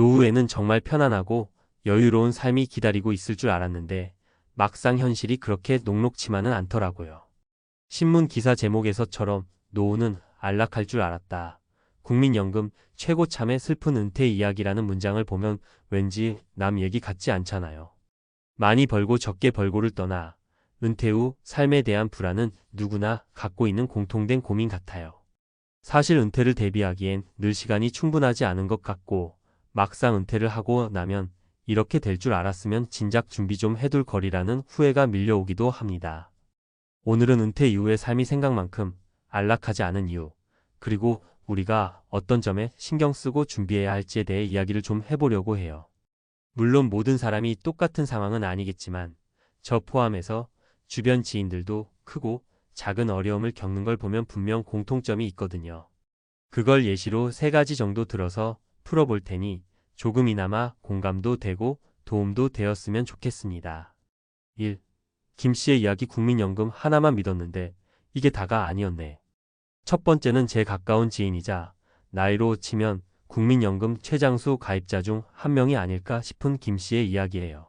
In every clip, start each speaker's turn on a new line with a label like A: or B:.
A: 노후에는 정말 편안하고 여유로운 삶이 기다리고 있을 줄 알았는데 막상 현실이 그렇게 녹록치만은 않더라고요. 신문 기사 제목에서처럼 노후는 안락할 줄 알았다. 국민연금 최고참의 슬픈 은퇴 이야기라는 문장을 보면 왠지 남 얘기 같지 않잖아요. 많이 벌고 적게 벌고를 떠나 은퇴 후 삶에 대한 불안은 누구나 갖고 있는 공통된 고민 같아요. 사실 은퇴를 대비하기엔 늘 시간이 충분하지 않은 것 같고 막상 은퇴를 하고 나면 이렇게 될 줄 알았으면 진작 준비 좀 해둘 거리라는 후회가 밀려오기도 합니다. 오늘은 은퇴 이후의 삶이 생각만큼 안락하지 않은 이유, 그리고 우리가 어떤 점에 신경 쓰고 준비해야 할지에 대해 이야기를 좀 해보려고 해요. 물론 모든 사람이 똑같은 상황은 아니겠지만 저 포함해서 주변 지인들도 크고 작은 어려움을 겪는 걸 보면 분명 공통점이 있거든요. 그걸 예시로 3가지 정도 들어서 풀어볼 테니 조금이나마 공감도 되고 도움도 되었으면 좋겠습니다. 1. 김 씨의 이야기 국민연금 하나만 믿었는데 이게 다가 아니었네. 첫 번째는 제 가까운 지인이자 나이로 치면 국민연금 최장수 가입자 중 한 명이 아닐까 싶은 김 씨의 이야기예요.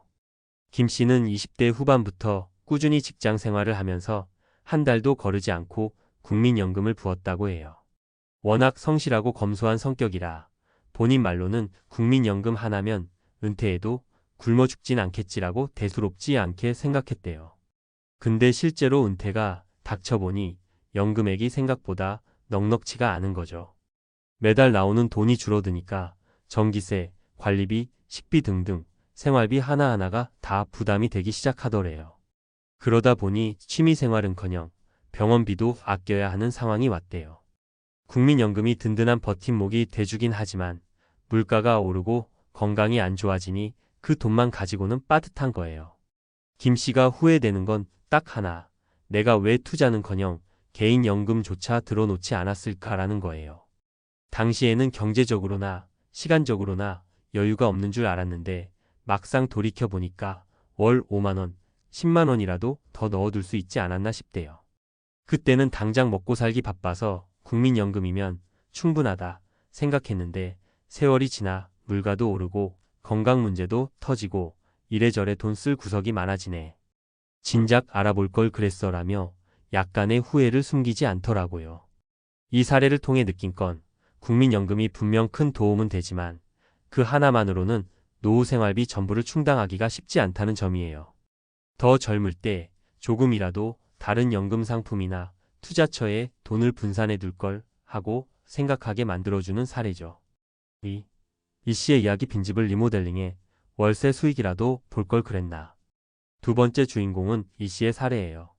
A: 김 씨는 20대 후반부터 꾸준히 직장 생활을 하면서 한 달도 거르지 않고 국민연금을 부었다고 해요. 워낙 성실하고 검소한 성격이라 본인 말로는 국민연금 하나면 은퇴해도 굶어 죽진 않겠지라고 대수롭지 않게 생각했대요. 근데 실제로 은퇴가 닥쳐보니 연금액이 생각보다 넉넉치가 않은 거죠. 매달 나오는 돈이 줄어드니까 전기세, 관리비, 식비 등등 생활비 하나하나가 다 부담이 되기 시작하더래요. 그러다 보니 취미생활은커녕 병원비도 아껴야 하는 상황이 왔대요. 국민연금이 든든한 버팀목이 돼주긴 하지만 물가가 오르고 건강이 안 좋아지니 그 돈만 가지고는 빠듯한 거예요. 김 씨가 후회되는 건 딱 하나, 내가 왜 투자는커녕 개인연금조차 들어놓지 않았을까라는 거예요. 당시에는 경제적으로나 시간적으로나 여유가 없는 줄 알았는데 막상 돌이켜보니까 월 5만원, 10만원이라도 더 넣어둘 수 있지 않았나 싶대요. 그때는 당장 먹고 살기 바빠서 국민연금이면 충분하다 생각했는데 세월이 지나 물가도 오르고 건강 문제도 터지고 이래저래 돈 쓸 구석이 많아지네. 진작 알아볼 걸 그랬어라며 약간의 후회를 숨기지 않더라고요. 이 사례를 통해 느낀 건 국민연금이 분명 큰 도움은 되지만 그 하나만으로는 노후 생활비 전부를 충당하기가 쉽지 않다는 점이에요. 더 젊을 때 조금이라도 다른 연금 상품이나 투자처에 돈을 분산해 둘 걸 하고 생각하게 만들어주는 사례죠. 이 씨의 이야기 빈집을 리모델링해 월세 수익이라도 볼 걸 그랬나. 두 번째 주인공은 이 씨의 사례예요.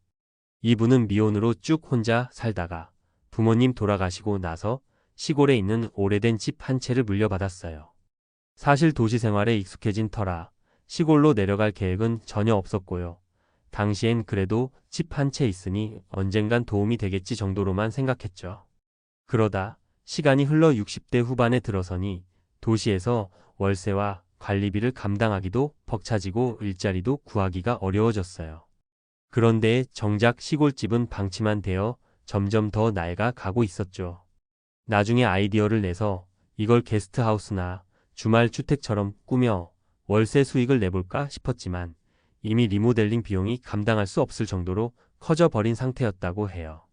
A: 이분은 미혼으로 쭉 혼자 살다가 부모님 돌아가시고 나서 시골에 있는 오래된 집 한 채를 물려받았어요. 사실 도시 생활에 익숙해진 터라 시골로 내려갈 계획은 전혀 없었고요. 당시엔 그래도 집 한 채 있으니 언젠간 도움이 되겠지 정도로만 생각했죠. 그러다 시간이 흘러 60대 후반에 들어서니 도시에서 월세와 관리비를 감당하기도 벅차지고 일자리도 구하기가 어려워졌어요. 그런데 정작 시골집은 방치만 되어 점점 더 낡아 가고 있었죠. 나중에 아이디어를 내서 이걸 게스트하우스나 주말 주택처럼 꾸며 월세 수익을 내볼까 싶었지만 이미 리모델링 비용이 감당할 수 없을 정도로 커져버린 상태였다고 해요.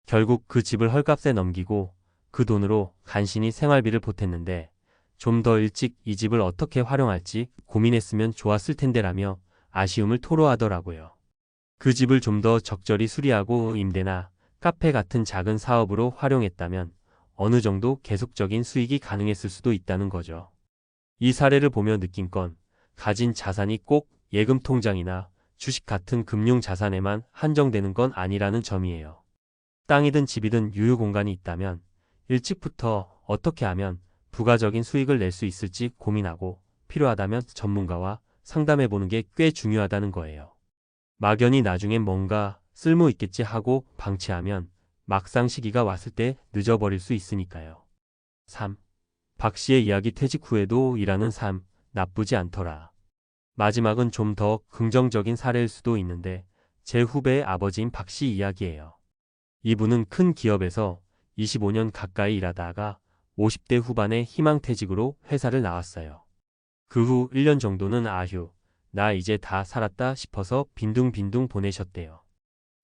A: 결국 그 집을 헐값에 넘기고 그 돈으로 간신히 생활비를 보탰는데 좀 더 일찍 이 집을 어떻게 활용할지 고민했으면 좋았을 텐데라며 아쉬움을 토로하더라고요. 그 집을 좀 더 적절히 수리하고 임대나 카페 같은 작은 사업으로 활용했다면 어느 정도 계속적인 수익이 가능했을 수도 있다는 거죠. 이 사례를 보며 느낀 건 가진 자산이 꼭 예금 통장이나 주식 같은 금융 자산에만 한정되는 건 아니라는 점이에요. 땅이든 집이든 유휴 공간이 있다면 일찍부터 어떻게 하면 부가적인 수익을 낼 수 있을지 고민하고 필요하다면 전문가와 상담해보는 게 꽤 중요하다는 거예요. 막연히 나중엔 뭔가 쓸모 있겠지 하고 방치하면 막상 시기가 왔을 때 늦어버릴 수 있으니까요. 3. 박 씨의 이야기 퇴직 후에도 일하는 삶 나쁘지 않더라. 마지막은 좀 더 긍정적인 사례일 수도 있는데 제 후배의 아버지인 박 씨 이야기예요. 이분은 큰 기업에서 25년 가까이 일하다가 50대 후반에 희망퇴직으로 회사를 나왔어요. 그 후 1년 정도는 아휴, 나 이제 다 살았다 싶어서 빈둥빈둥 보내셨대요.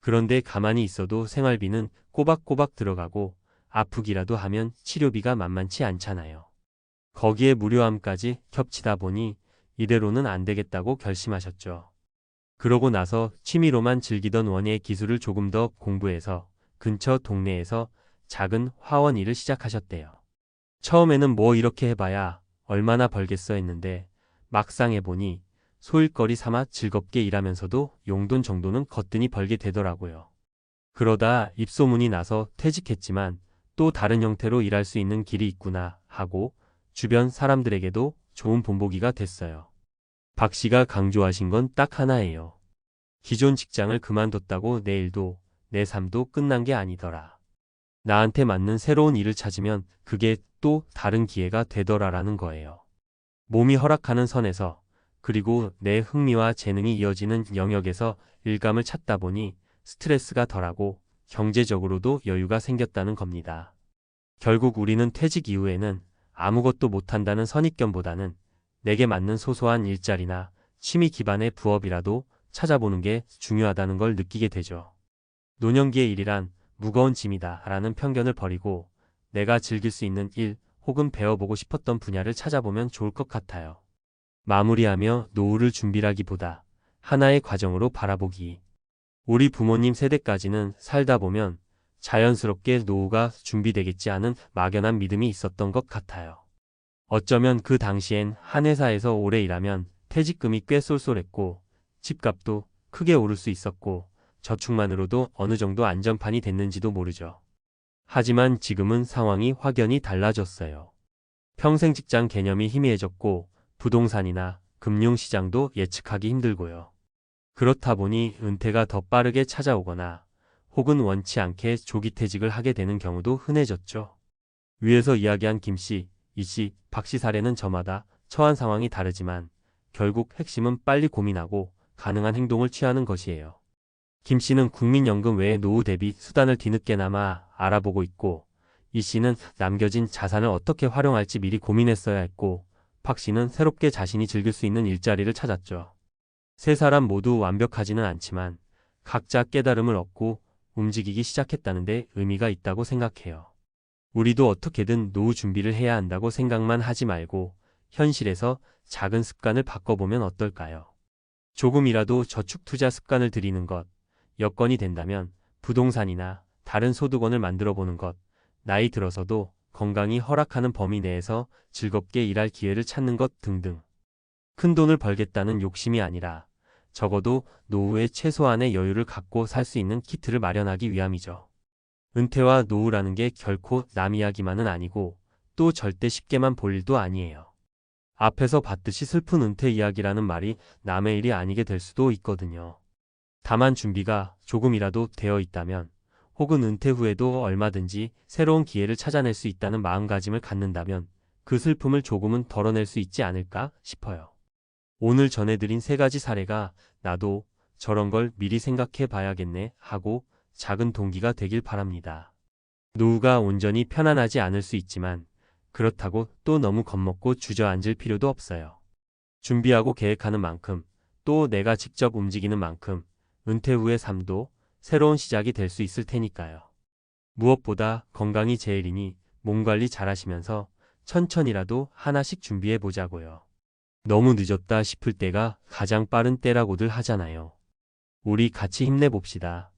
A: 그런데 가만히 있어도 생활비는 꼬박꼬박 들어가고 아프기라도 하면 치료비가 만만치 않잖아요. 거기에 무료암까지 겹치다 보니 이대로는 안 되겠다고 결심하셨죠. 그러고 나서 취미로만 즐기던 원예 기술을 조금 더 공부해서 근처 동네에서 작은 화원 일을 시작하셨대요. 처음에는 뭐 이렇게 해봐야 얼마나 벌겠어 했는데 막상 해보니 소일거리 삼아 즐겁게 일하면서도 용돈 정도는 거뜬히 벌게 되더라고요. 그러다 입소문이 나서 퇴직했지만 또 다른 형태로 일할 수 있는 길이 있구나 하고 주변 사람들에게도 좋은 본보기가 됐어요. 박 씨가 강조하신 건 딱 하나예요. 기존 직장을 그만뒀다고 내 일도 내 삶도 끝난 게 아니더라. 나한테 맞는 새로운 일을 찾으면 그게 또 다른 기회가 되더라라는 거예요. 몸이 허락하는 선에서 그리고 내 흥미와 재능이 이어지는 영역에서 일감을 찾다 보니 스트레스가 덜하고 경제적으로도 여유가 생겼다는 겁니다. 결국 우리는 퇴직 이후에는 아무것도 못한다는 선입견보다는 내게 맞는 소소한 일자리나 취미 기반의 부업이라도 찾아보는 게 중요하다는 걸 느끼게 되죠. 노년기의 일이란 무거운 짐이다 라는 편견을 버리고 내가 즐길 수 있는 일 혹은 배워보고 싶었던 분야를 찾아보면 좋을 것 같아요. 마무리하며 노후를 준비라기보다 하나의 과정으로 바라보기. 우리 부모님 세대까지는 살다 보면 자연스럽게 노후가 준비되겠지 하는 막연한 믿음이 있었던 것 같아요. 어쩌면 그 당시엔 한 회사에서 오래 일하면 퇴직금이 꽤 쏠쏠했고 집값도 크게 오를 수 있었고 저축만으로도 어느 정도 안전판이 됐는지도 모르죠. 하지만 지금은 상황이 확연히 달라졌어요. 평생 직장 개념이 희미해졌고 부동산이나 금융시장도 예측하기 힘들고요. 그렇다 보니 은퇴가 더 빠르게 찾아오거나 혹은 원치 않게 조기 퇴직을 하게 되는 경우도 흔해졌죠. 위에서 이야기한 김 씨, 이 씨, 박 씨 사례는 저마다 처한 상황이 다르지만 결국 핵심은 빨리 고민하고 가능한 행동을 취하는 것이에요. 김 씨는 국민연금 외에 노후 대비 수단을 뒤늦게나마 알아보고 있고 이 씨는 남겨진 자산을 어떻게 활용할지 미리 고민했어야 했고 박 씨는 새롭게 자신이 즐길 수 있는 일자리를 찾았죠. 세 사람 모두 완벽하지는 않지만 각자 깨달음을 얻고 움직이기 시작했다는 데 의미가 있다고 생각해요. 우리도 어떻게든 노후 준비를 해야 한다고 생각만 하지 말고 현실에서 작은 습관을 바꿔보면 어떨까요? 조금이라도 저축 투자 습관을 들이는 것, 여건이 된다면 부동산이나 다른 소득원을 만들어 보는 것, 나이 들어서도 건강이 허락하는 범위 내에서 즐겁게 일할 기회를 찾는 것 등등. 큰 돈을 벌겠다는 욕심이 아니라 적어도 노후에 최소한의 여유를 갖고 살 수 있는 키트를 마련하기 위함이죠. 은퇴와 노후라는 게 결코 남 이야기만은 아니고 또 절대 쉽게만 볼 일도 아니에요. 앞에서 봤듯이 슬픈 은퇴 이야기라는 말이 남의 일이 아니게 될 수도 있거든요. 다만 준비가 조금이라도 되어 있다면 혹은 은퇴 후에도 얼마든지 새로운 기회를 찾아낼 수 있다는 마음가짐을 갖는다면 그 슬픔을 조금은 덜어낼 수 있지 않을까 싶어요. 오늘 전해드린 세 가지 사례가 나도 저런 걸 미리 생각해 봐야겠네 하고 작은 동기가 되길 바랍니다. 노후가 온전히 편안하지 않을 수 있지만 그렇다고 또 너무 겁먹고 주저앉을 필요도 없어요. 준비하고 계획하는 만큼 또 내가 직접 움직이는 만큼 은퇴 후의 삶도 새로운 시작이 될 수 있을 테니까요. 무엇보다 건강이 제일이니 몸 관리 잘하시면서 천천히라도 하나씩 준비해 보자고요. 너무 늦었다 싶을 때가 가장 빠른 때라고들 하잖아요. 우리 같이 힘내봅시다.